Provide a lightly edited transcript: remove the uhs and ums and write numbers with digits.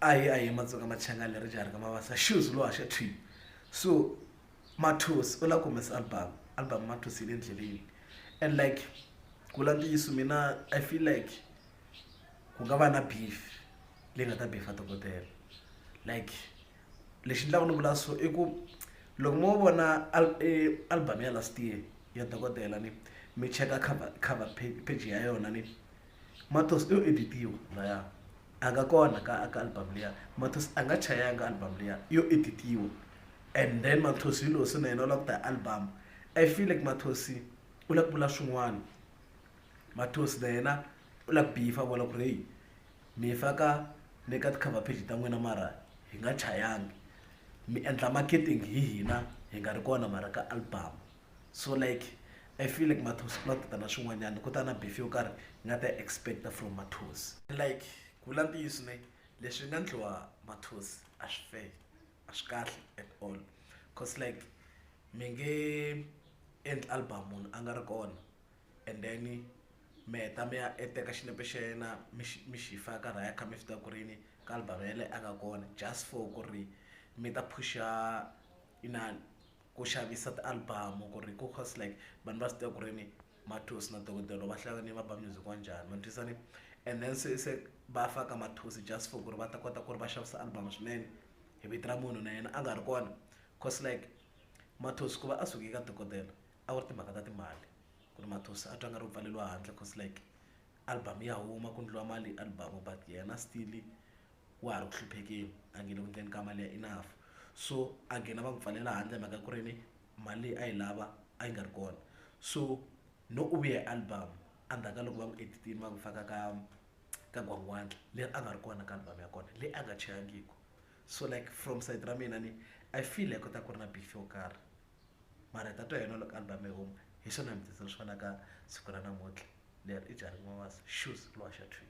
ai matsoka machanga le re jare ka mabasa shoes lo asha twi so mathosi ola kumesa album mathosi le ndleleni and like kulandiso mina I feel like ku nga va na beef leyi nga ta beefa dokodela like lexi ndlaku ni vula so i ku loko mo vona album ya last year ya dokodela ni mi cheka cover page ya yona ni mathosi yo editiwa laya a nga kona ka album liya mathosi a nga chayanga album liya yo editiwa and then mathosi lo se na yena la ku ta album I feel like mathosi u la ku vula swin'wana mathosi na yena u la ku beefa vona ku ri hey mi faka le ka cover page ta n'wina mara hi nga chayangi mi endla marketing hi hina hi nga ri kona mara ka album so like I feel like mathosi ku la ku ta na swin'wanyana ku ta na beef yo karhi hi nga ta expecta from mathosi like ku vula ntiyiso ne leswi nga ndliwa mathosi a swi fair a swi kahle at all cause like mi nge endli album munhu a nga ri kona and then mi heta mi ya teka xinepe xa yena mi xi faka raya kha mi swi tiva ku rini ka album yale a nga kona just for ku ri mi ta pusha inani ku xavisa ti-album ku ri ku cause like vanhu va swi tiva ku rini mathosi na dokodela va hlangane va ba music wa njhani ma twisani and then se va faka mathosi just for ku ri va ta kota ku ri va xavisa album swinene hi vito ra munhu na yena a nga ri kona cause like mathosi ku va a suke ka dokodela a ku ri timhaka ta timali ku ri mathosi a twa nga ri u pfaleliwa handle cause like album ya huma ku ndliwa mali album but yena still wa ha ri ku hluphekeni a nge le ku endleni ka mali ya enough so a nghena va n'wi pfalela handle mhaka ku ri ni mali leyi a yi lava a yi nga ri kona so no u vuya hi album endzhaku ka loko va n'wi editini va n'wi faka ka gwangwandla leri a nga ri kona ka album ya kona leyi a nga chayangiku so like from side ra mina ni I feel like ku ta ku ri na beef yo karhi mara hi ta twa yena loko album yi huma hi swona mi tisini swi fanaka siku ra namuntlha leri i Jari Mawasa shoes lo haxa twi